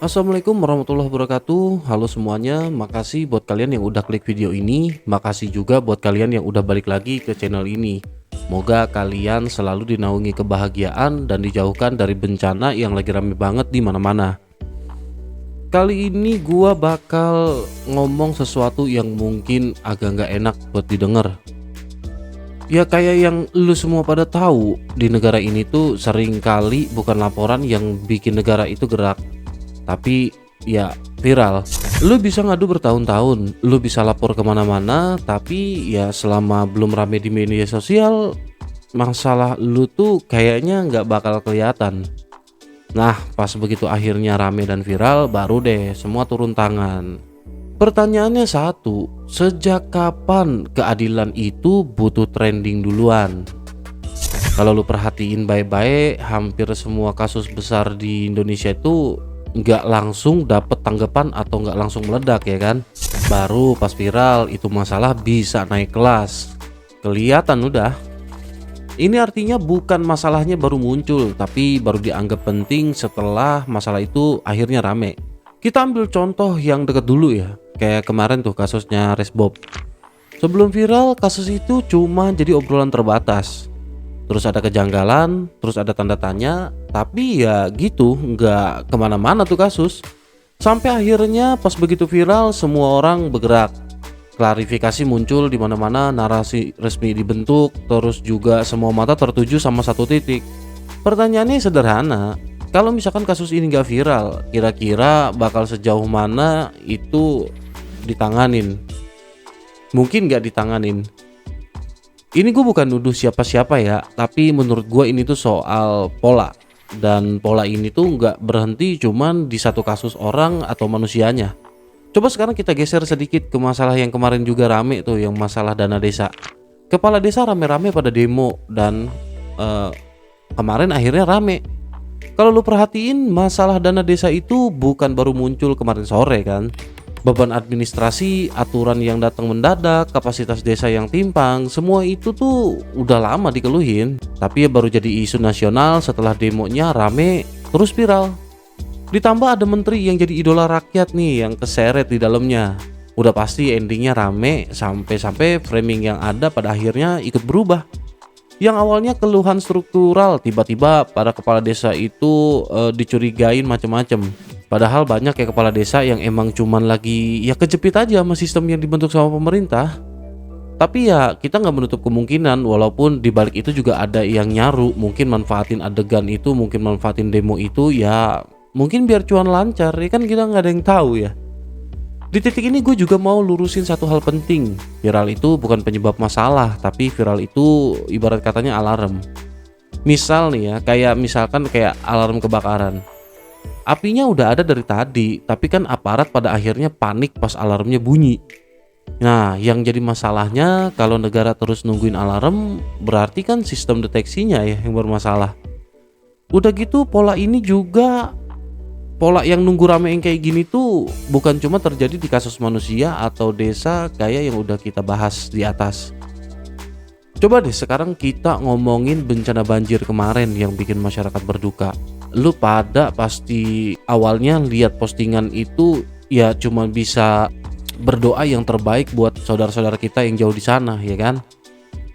Assalamualaikum warahmatullahi wabarakatuh. Halo semuanya, makasih buat kalian yang udah klik video ini. Makasih juga buat kalian yang udah balik lagi ke channel ini. Semoga kalian selalu dinaungi kebahagiaan dan dijauhkan dari bencana yang lagi rame banget di mana-mana. Kali ini gua bakal ngomong sesuatu yang mungkin agak nggak enak buat didengar. Ya kayak yang lu semua pada tahu, di negara ini tuh sering kali bukan laporan yang bikin negara itu gerak, tapi ya viral. Lu bisa ngadu bertahun-tahun, lu bisa lapor kemana-mana, tapi ya selama belum rame di media sosial, masalah lu tuh kayaknya nggak bakal kelihatan. Nah, pas begitu akhirnya rame dan viral, baru deh semua turun tangan. Pertanyaannya satu, sejak kapan keadilan itu butuh trending duluan? Kalau lu perhatiin baik-baik, hampir semua kasus besar di Indonesia itu nggak langsung dapet tanggapan atau nggak langsung meledak, ya kan? Baru pas viral itu masalah bisa naik kelas. Kelihatan udah. Ini artinya bukan masalahnya baru muncul, tapi baru dianggap penting setelah masalah itu akhirnya rame. Kita ambil contoh yang deket dulu ya, kayak kemarin tuh kasusnya Resbob. Sebelum viral, kasus itu cuma jadi obrolan terbatas. Terus ada kejanggalan, terus ada tanda tanya, tapi ya gitu, nggak kemana-mana tuh kasus. Sampai akhirnya pas begitu viral, semua orang bergerak. Klarifikasi muncul di mana-mana, narasi resmi dibentuk, terus juga semua mata tertuju sama satu titik. Pertanyaannya sederhana, kalau misalkan kasus ini nggak viral, kira-kira bakal sejauh mana itu ditanganin? Mungkin nggak ditanganin. Ini gue bukan nuduh siapa-siapa ya, tapi menurut gue ini tuh soal pola. Dan pola ini tuh nggak berhenti cuman di satu kasus orang atau manusianya. Coba sekarang kita geser sedikit ke masalah yang kemarin juga rame tuh, yang masalah dana desa. Kepala desa rame-rame pada demo dan kemarin akhirnya rame. Kalau lu perhatiin, masalah dana desa itu bukan baru muncul kemarin sore kan. Beban administrasi, aturan yang datang mendadak, kapasitas desa yang timpang, semua itu tuh udah lama dikeluhin. Tapi ya baru jadi isu nasional setelah demonya rame terus viral. Ditambah ada menteri yang jadi idola rakyat nih yang keseret di dalamnya. Udah pasti endingnya rame, sampai framing yang ada pada akhirnya ikut berubah. Yang awalnya keluhan struktural, tiba-tiba para kepala desa itu dicurigain macem-macem. Padahal banyak ya kepala desa yang emang cuman lagi ya kejepit aja sama sistem yang dibentuk sama pemerintah. Tapi ya kita nggak menutup kemungkinan, walaupun di balik itu juga ada yang nyaru, mungkin manfaatin adegan itu, mungkin manfaatin demo itu, ya mungkin biar cuan lancar, ya kan kita nggak ada yang tahu ya. Di titik ini gue juga mau lurusin satu hal penting. Viral itu bukan penyebab masalah, tapi viral itu ibarat katanya alarm. Misal nih ya, misalkan kayak alarm kebakaran. Apinya udah ada dari tadi, tapi kan aparat pada akhirnya panik pas alarmnya bunyi. Nah, yang jadi masalahnya kalau negara terus nungguin alarm, berarti kan sistem deteksinya ya yang bermasalah. Udah gitu pola ini juga, pola yang nunggu rame yang kayak gini tuh bukan cuma terjadi di kasus manusia atau desa kayak yang udah kita bahas di atas. Coba deh sekarang kita ngomongin bencana banjir kemarin yang bikin masyarakat berduka. Lu pada pasti awalnya lihat postingan itu ya cuma bisa berdoa yang terbaik buat saudara-saudara kita yang jauh di sana, ya kan?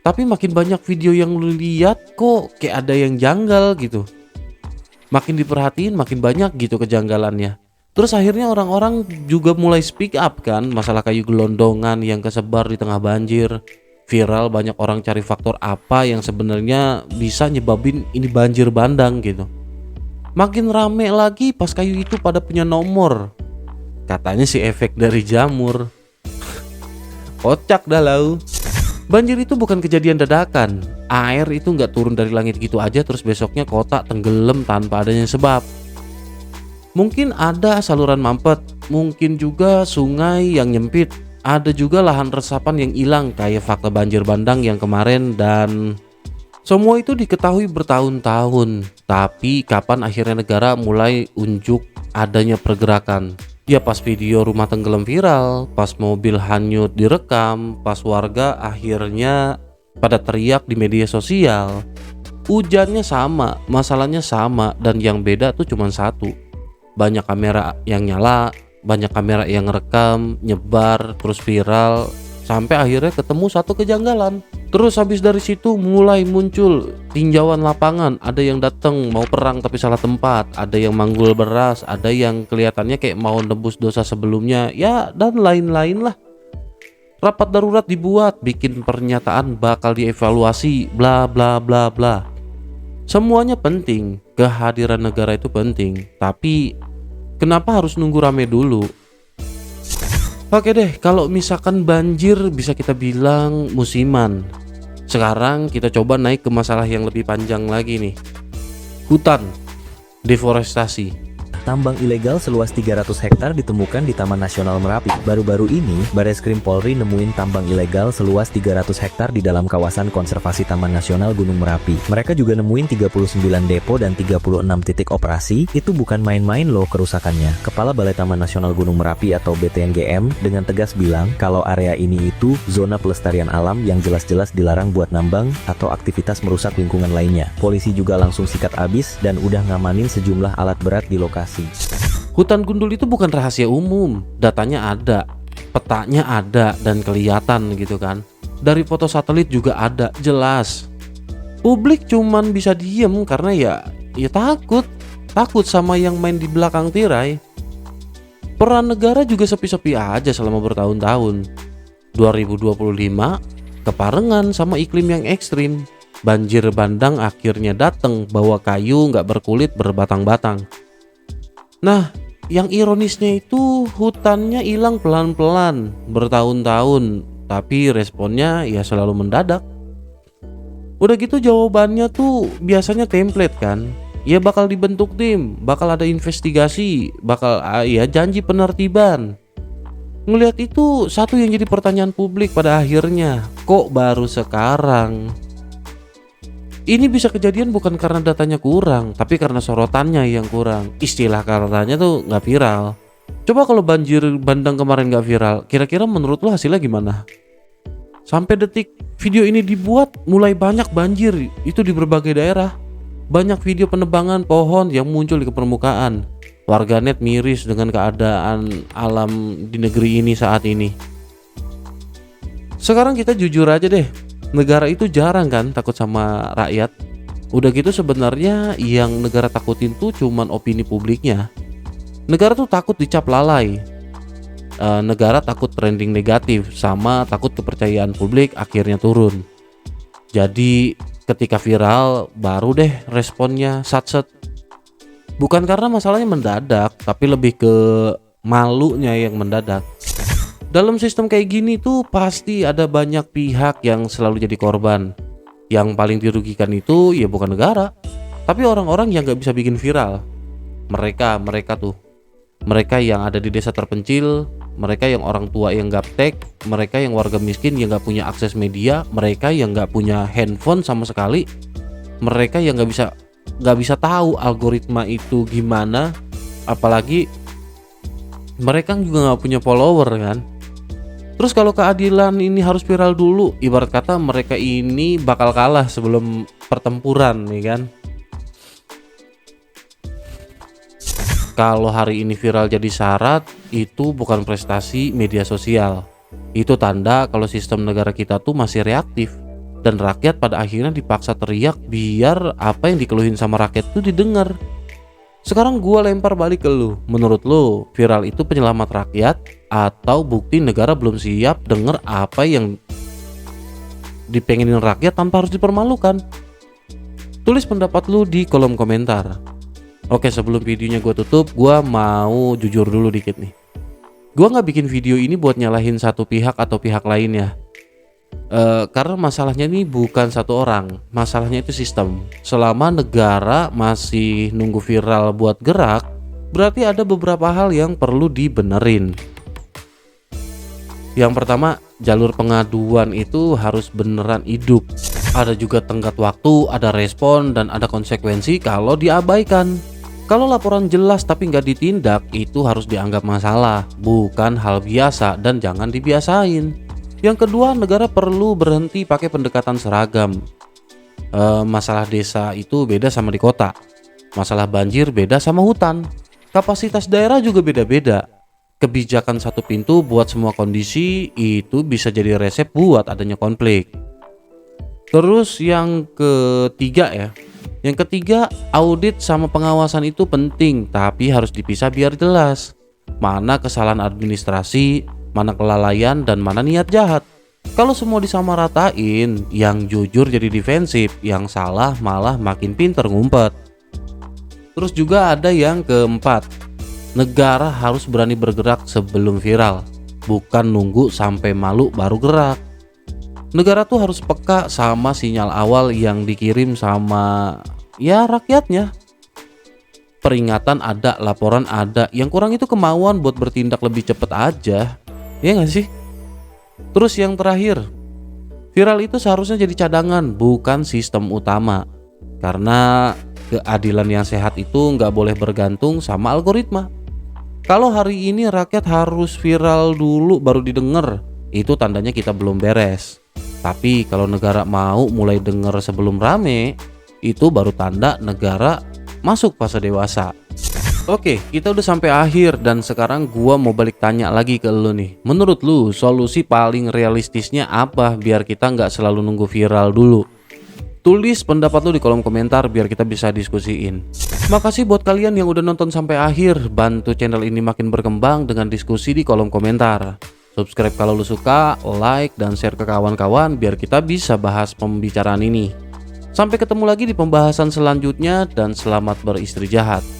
Tapi makin banyak video yang lu lihat kok kayak ada yang janggal gitu. Makin diperhatiin makin banyak gitu kejanggalannya. Terus akhirnya orang-orang juga mulai speak up kan, masalah kayu gelondongan yang kesebar di tengah banjir. Viral, banyak orang cari faktor apa yang sebenarnya bisa nyebabin ini banjir bandang gitu. Makin rame lagi pas kayu itu pada punya nomor. Katanya sih efek dari jamur. Kocak dah lau. Banjir itu bukan kejadian dadakan. Air itu nggak turun dari langit gitu aja terus besoknya kota tenggelam tanpa adanya sebab. Mungkin ada saluran mampet, mungkin juga sungai yang nyempit, ada juga lahan resapan yang hilang kayak fakta banjir bandang yang kemarin, dan semua itu diketahui bertahun-tahun. Tapi kapan akhirnya negara mulai unjuk adanya pergerakan? Ya pas video rumah tenggelam viral, pas mobil hanyut direkam, pas warga akhirnya pada teriak di media sosial. Hujannya sama, masalahnya sama, dan yang beda tuh cuma satu. banyak kamera yang nyala, banyak kamera yang ngerekam, nyebar, terus viral, sampai akhirnya ketemu satu kejanggalan. Terus habis dari situ mulai muncul tinjauan lapangan, ada yang datang mau perang tapi salah tempat, ada yang manggul beras, ada yang kelihatannya kayak mau nebus dosa sebelumnya, ya dan lain-lain lah. Rapat darurat dibuat, bikin pernyataan bakal dievaluasi, bla bla bla bla. Semuanya penting, kehadiran negara itu penting, tapi kenapa harus nunggu rame dulu? Oke deh, kalau misalkan banjir bisa kita bilang musiman. Sekarang kita coba naik ke masalah yang lebih panjang lagi nih. Hutan, deforestasi. Tambang ilegal seluas 300 hektar ditemukan di Taman Nasional Merapi. Baru-baru ini, Bareskrim Polri nemuin tambang ilegal seluas 300 hektar di dalam kawasan konservasi Taman Nasional Gunung Merapi. Mereka juga nemuin 39 depo dan 36 titik operasi. Itu bukan main-main loh kerusakannya. Kepala Balai Taman Nasional Gunung Merapi atau BTNGM dengan tegas bilang kalau area ini itu zona pelestarian alam yang jelas-jelas dilarang buat nambang atau aktivitas merusak lingkungan lainnya. Polisi juga langsung sikat abis dan udah ngamanin sejumlah alat berat di lokasi. Hutan gundul itu bukan rahasia umum, datanya ada, petanya ada dan kelihatan gitu kan. Dari foto satelit juga ada, jelas. Publik cuman bisa diem karena ya takut sama yang main di belakang tirai. Peran negara juga sepi-sepi aja selama bertahun-tahun. 2025 keparengan sama iklim yang ekstrim. Banjir bandang akhirnya datang bawa kayu nggak berkulit berbatang-batang. Nah, yang ironisnya itu hutannya hilang pelan-pelan bertahun-tahun, tapi responnya ya selalu mendadak. Udah gitu jawabannya tuh biasanya template kan. Ya bakal dibentuk tim, bakal ada investigasi, bakal ya janji penertiban. Ngelihat itu satu yang jadi pertanyaan publik pada akhirnya, kok baru sekarang? Ini bisa kejadian bukan karena datanya kurang, tapi karena sorotannya yang kurang. Istilah katanya tuh nggak viral. Coba kalau banjir bandang kemarin nggak viral, kira-kira menurut lo hasilnya gimana? Sampai detik video ini dibuat, mulai banyak banjir itu di berbagai daerah. Banyak video penebangan pohon yang muncul di permukaan. Warganet miris dengan keadaan alam di negeri ini saat ini. Sekarang kita jujur aja deh. Negara itu jarang kan takut sama rakyat. Udah gitu sebenarnya yang negara takutin tuh cuman opini publiknya. Negara tuh takut dicap lalai. Negara takut trending negatif sama takut kepercayaan publik akhirnya turun. Jadi ketika viral baru deh responnya satset. Bukan karena masalahnya mendadak, tapi lebih ke malunya yang mendadak. Dalam sistem kayak gini tuh pasti ada banyak pihak yang selalu jadi korban. Yang paling dirugikan itu ya bukan negara, tapi orang-orang yang gak bisa bikin viral. Mereka yang ada di desa terpencil, mereka yang orang tua yang gaptek, mereka yang warga miskin yang gak punya akses media, mereka yang gak punya handphone sama sekali, mereka yang gak bisa tahu algoritma itu gimana, apalagi mereka juga gak punya follower kan. Terus kalau keadilan ini harus viral dulu, ibarat kata mereka ini bakal kalah sebelum pertempuran nih kan. Kalau hari ini viral jadi syarat, itu bukan prestasi media sosial. Itu tanda kalau sistem negara kita tuh masih reaktif. Dan rakyat pada akhirnya dipaksa teriak biar apa yang dikeluhin sama rakyat tuh didengar. Sekarang gua lempar balik ke lu. Menurut lu, viral itu penyelamat rakyat atau bukti negara belum siap denger apa yang dipengenin rakyat tanpa harus dipermalukan? Tulis pendapat lu di kolom komentar. Oke, sebelum videonya gua tutup, gua mau jujur dulu dikit nih. Gua nggak bikin video ini buat nyalahin satu pihak atau pihak lainnya. Karena masalahnya ini bukan satu orang, masalahnya itu sistem. Selama negara masih nunggu viral buat gerak, berarti ada beberapa hal yang perlu dibenerin. Yang pertama, jalur pengaduan itu harus beneran hidup. Ada juga tenggat waktu, ada respon, dan ada konsekuensi kalau diabaikan. Kalau laporan jelas tapi nggak ditindak, itu harus dianggap masalah, bukan hal biasa dan jangan dibiasain. Yang kedua, negara perlu berhenti pakai pendekatan seragam. Masalah desa itu beda sama di kota. Masalah banjir beda sama hutan. Kapasitas daerah juga beda-beda. Kebijakan satu pintu buat semua kondisi itu bisa jadi resep buat adanya konflik. Terus yang ketiga ya. Yang ketiga, audit sama pengawasan itu penting, tapi harus dipisah biar jelas. Mana kesalahan administrasi, mana kelalaian, dan mana niat jahat. Kalau semua disamaratain, yang jujur jadi defensif, yang salah malah makin pinter ngumpet. Terus juga ada yang keempat, negara harus berani bergerak sebelum viral, bukan nunggu sampai malu baru gerak. Negara tuh harus peka sama sinyal awal yang dikirim sama ya rakyatnya. Peringatan ada, laporan ada, yang kurang itu kemauan buat bertindak lebih cepat aja. Ya nggak sih? Terus yang terakhir, viral itu seharusnya jadi cadangan, bukan sistem utama. Karena keadilan yang sehat itu nggak boleh bergantung sama algoritma. Kalau hari ini rakyat harus viral dulu baru didengar, itu tandanya kita belum beres. Tapi kalau negara mau mulai denger sebelum rame, itu baru tanda negara masuk fase dewasa. Oke, kita udah sampai akhir dan sekarang gua mau balik tanya lagi ke lu nih. Menurut lu, solusi paling realistisnya apa biar kita nggak selalu nunggu viral dulu? Tulis pendapat lu di kolom komentar biar kita bisa diskusiin. Makasih buat kalian yang udah nonton sampai akhir. Bantu channel ini makin berkembang dengan diskusi di kolom komentar. Subscribe kalau lu suka, like, dan share ke kawan-kawan biar kita bisa bahas pembicaraan ini. Sampai ketemu lagi di pembahasan selanjutnya dan selamat beristirahat.